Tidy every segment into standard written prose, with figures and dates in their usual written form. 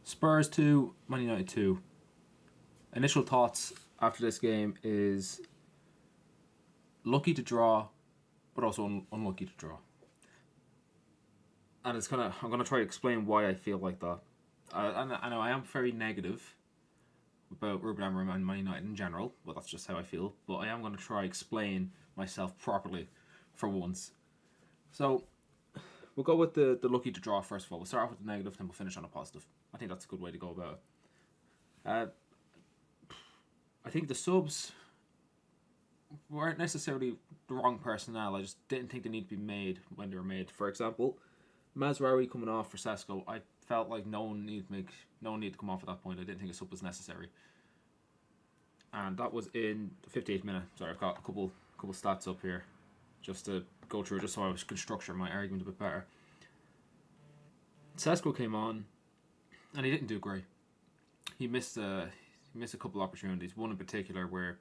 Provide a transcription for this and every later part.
Spurs 2, Man United 2. Initial thoughts after this game is lucky to draw, but also unlucky to draw. And I'm going to try to explain why I feel like that. I know I am very negative about Ruben Amorim and Man United in general, but that's just how I feel. But I am going to try to explain myself properly for once. So, we'll go with the lucky to draw first of all. We'll start off with the negative, then we'll finish on a positive. I think that's a good way to go about it. I think the subs weren't necessarily the wrong personnel. I just didn't think they need to be made when they were made. For example, Mazraoui coming off for Sesko, I felt like no one needed to come off at that point. I didn't think a sub was necessary. And that was in the 58th minute. Sorry, I've got a couple stats up here just to go through, just so I can structure my argument a bit better. Sesko came on, and he didn't do great. He missed a couple opportunities. One in particular where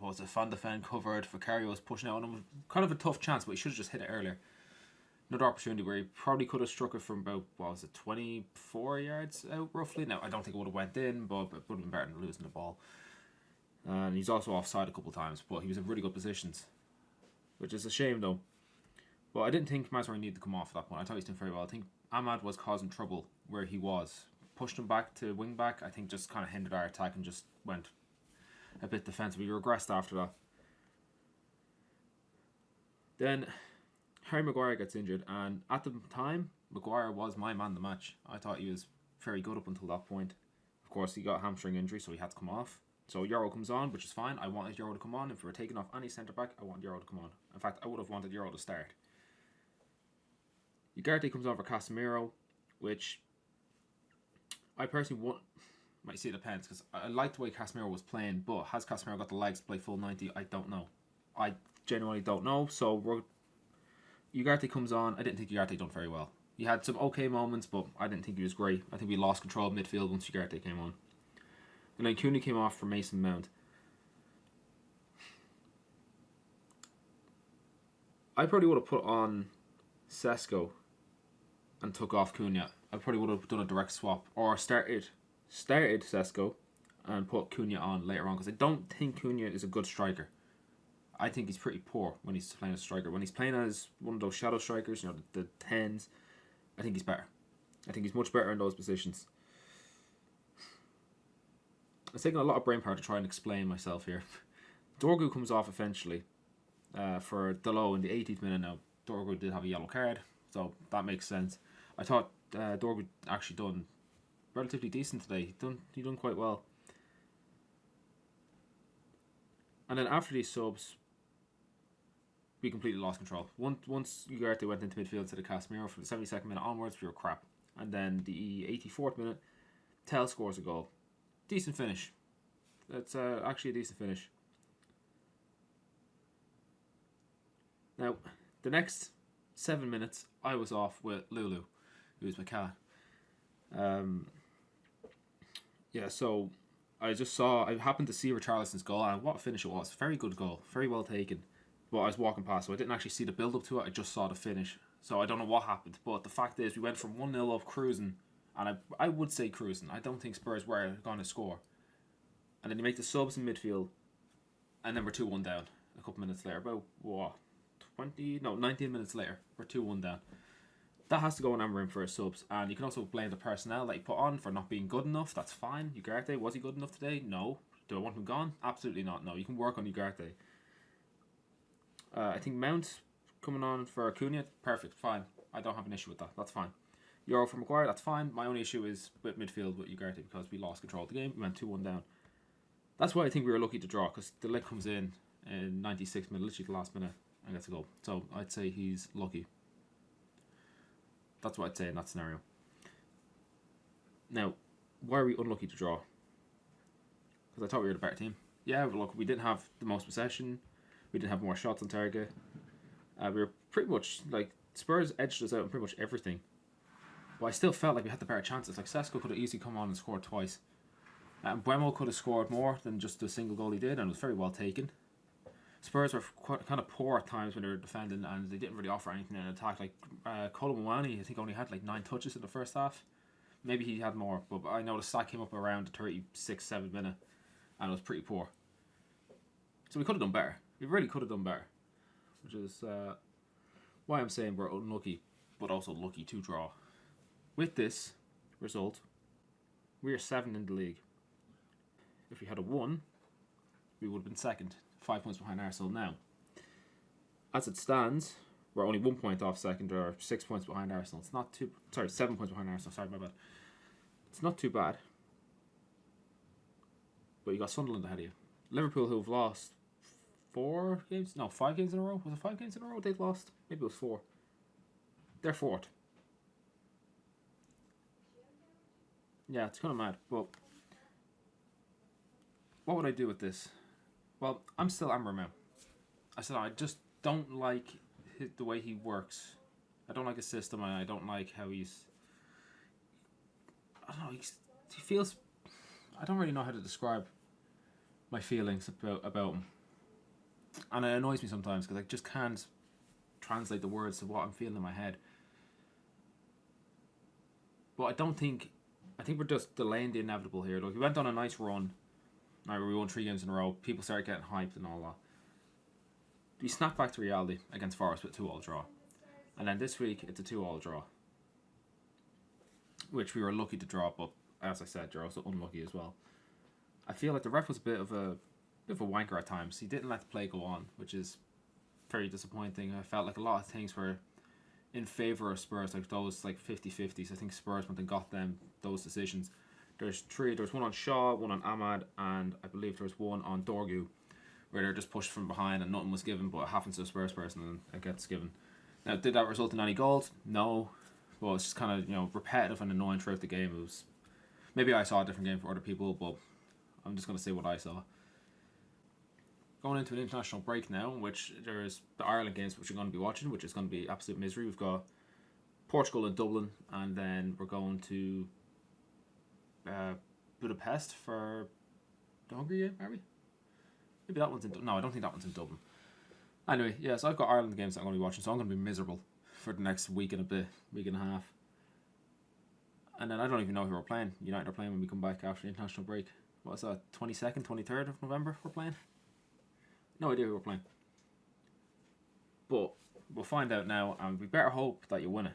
Van de Ven covered, Vicario was pushing out on him. Kind of a tough chance, but he should have just hit it earlier. Another opportunity where he probably could have struck it from about 24 yards out roughly. Now I don't think it would have went in, but it would have been better than losing the ball. And he's also offside a couple of times, but he was in really good positions, which is a shame though. But I didn't think Mazraoui needed to come off at that point. I thought he was doing very well. I think Ahmad was causing trouble where he was. Pushed him back to wing back, I think just kind of hindered our attack and just went a bit defensive. We regressed after that. Then Harry Maguire gets injured, and at the time, Maguire was my man of the match. I thought he was very good up until that point. Of course, he got a hamstring injury, so he had to come off. So Euro comes on, which is fine. I wanted Euro to come on. If we were taking off any centre-back, I want Euro to come on. In fact, I would have wanted Euro to start. Ugarte comes on for Casemiro, which I personally might see it depends, because I like the way Casemiro was playing, but has Casemiro got the legs to play full 90? I don't know. I genuinely don't know. So Ugarte comes on. I didn't think Ugarte done very well. He had some okay moments, but I didn't think he was great. I think we lost control of midfield once Ugarte came on. And then Cunha came off for Mason Mount. I probably would have put on Sesko and took off Cunha. I probably would have done a direct swap, or started Sesko and put Cunha on later on, because I don't think Cunha is a good striker. I think he's pretty poor when he's playing as a striker. When he's playing as one of those shadow strikers, the 10s, I think he's better. I think he's much better in those positions. It's taking a lot of brain power to try and explain myself here. Dorgu comes off eventually for Dalot in the 80th minute. Now, Dorgu did have a yellow card, so that makes sense. I thought Dorgu actually done relatively decent today. He done quite well. And then after these subs, we completely lost control. Once Ugarte went into midfield to the Casemiro from the 72nd minute onwards, we were crap. And then the 84th minute, Tell scores a goal. Decent finish. That's actually a decent finish. Now, the next 7 minutes, I was off with Lulu, who was my cat. So I happened to see Richarlison's goal, and what a finish it was. Very good goal. Very well taken. But I was walking past, so I didn't actually see the build up to it. I just saw the finish. So I don't know what happened. But the fact is, we went from 1-0 up cruising, and I would say cruising. I don't think Spurs were going to score. And then you make the subs in midfield, and then we're 2-1 down a couple minutes later. About, 19 minutes later, we're 2-1 down. That has to go on Amorim for his subs. And you can also blame the personnel that he put on for not being good enough. That's fine. Ugarte, was he good enough today? No. Do I want him gone? Absolutely not. No, you can work on Ugarte. I think Mount coming on for Cunha, perfect, fine. I don't have an issue with that. That's fine. Euro for Maguire, that's fine. My only issue is with midfield with Ugarte, because we lost control of the game. We went 2-1 down. That's why I think we were lucky to draw, because the leg comes in 96 minutes, literally the last minute, and gets a goal. So I'd say he's lucky. That's what I'd say in that scenario. Now, why are we unlucky to draw? Because I thought we were the better team. Yeah, but look, we didn't have the most possession. We didn't have more shots on target. We were pretty much, Spurs edged us out in pretty much everything. But I still felt like we had the better chances. Like, Sesko could have easily come on and scored twice. And Buemo could have scored more than just the single goal he did, and it was very well taken. Spurs were kind of poor at times when they were defending, and they didn't really offer anything in attack. Like Kolo Muani, I think only had 9 touches in the first half. Maybe he had more, but I know the stat came up around the 36-7 minute, and it was pretty poor. So we could have done better. We really could have done better, which is why I'm saying we're unlucky, but also lucky to draw. With this result, we are 7 in the league. If we had a 1, we would have been second, 5 points behind Arsenal now. As it stands, we're only 1 point off second, or 6 points behind Arsenal. It's not too... Sorry, 7 points behind Arsenal. Sorry, my bad. It's not too bad. But you got Sunderland ahead of you. Liverpool, who have lost 4 games? No, 5 games in a row. Was it 5 games in a row they've lost? Maybe it was 4. They're 4th. Yeah, it's kind of mad. But what would I do with this? Well, I'm still Amber. I just don't like the way he works. I don't like his system, and I don't like how he's... I don't know, he feels... I don't really know how to describe my feelings about him. And it annoys me sometimes, because I just can't translate the words to what I'm feeling in my head. But I think we're just delaying the inevitable here. Look, we went on a nice run. Now we won 3 games in a row. People started getting hyped and all that. We snapped back to reality against Forest with a 2-2 draw. And then this week, it's a 2-2 draw. Which we were lucky to draw, but as I said, you're also unlucky as well. I feel like the ref was a bit of a wanker at times. He didn't let the play go on, which is very disappointing. I felt like a lot of things were in favour of Spurs, like those like 50-50s. I think Spurs went and got them those decisions. There's 3. There was one on Shaw, one on Ahmad, and I believe there was one on Dorgu, where they're just pushed from behind and nothing was given, but it happens to a Spurs person and it gets given. Now, did that result in any goals? No. Well, it's just kind of, repetitive and annoying throughout the game. It was... Maybe I saw a different game for other people, but I'm just going to say what I saw. Going into an international break now, which there's the Ireland games which we're going to be watching, which is going to be absolute misery. We've got Portugal and Dublin, and then we're going to Budapest for the Hungary game, are we? Maybe that one's in... No, I don't think that one's in Dublin. Anyway, yeah, so I've got Ireland games that I'm going to be watching, so I'm going to be miserable for the next week and a half. And then I don't even know who we're playing. United are playing when we come back after the international break. What's that, 22nd, 23rd of November we're playing? No idea who we're playing. But we'll find out now, and we better hope that you win it.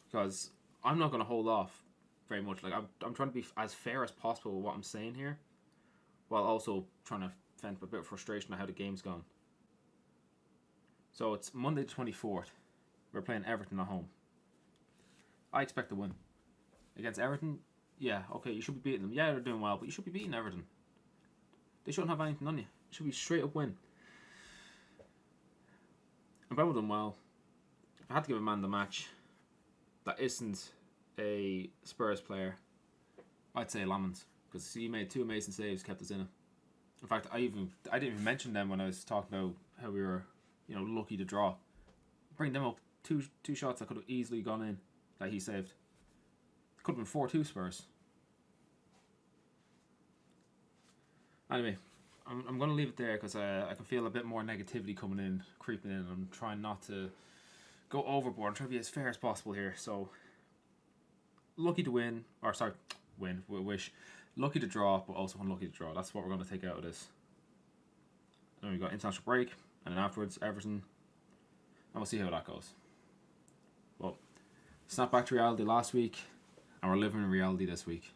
Because I'm not going to hold off very much. Like, I'm trying to be as fair as possible with what I'm saying here, while also trying to vent a bit of frustration at how the game's gone. So it's Monday the 24th. We're playing Everton at home. I expect to win. Against Everton, yeah, okay, you should be beating them. Yeah, they're doing well, but you should be beating Everton. They shouldn't have anything on you. It should be straight up win. I've both done well. If I had to give a man the match that isn't a Spurs player, I'd say Lamans, because he made 2 amazing saves, kept us in it. In fact, I didn't even mention them when I was talking about how we were, lucky to draw. Bring them up, two shots that could have easily gone in that he saved. Could have been 4-2 Spurs. Anyway, I'm going to leave it there because I can feel a bit more negativity coming in, creeping in. I'm trying not to go overboard. I'm trying to be as fair as possible here. So, lucky to win, or sorry, win, wish. Lucky to draw, but also unlucky to draw. That's what we're going to take out of this. Then we got international break, and then afterwards, Everton. And we'll see how that goes. Well, snap back to reality last week, and we're living in reality this week.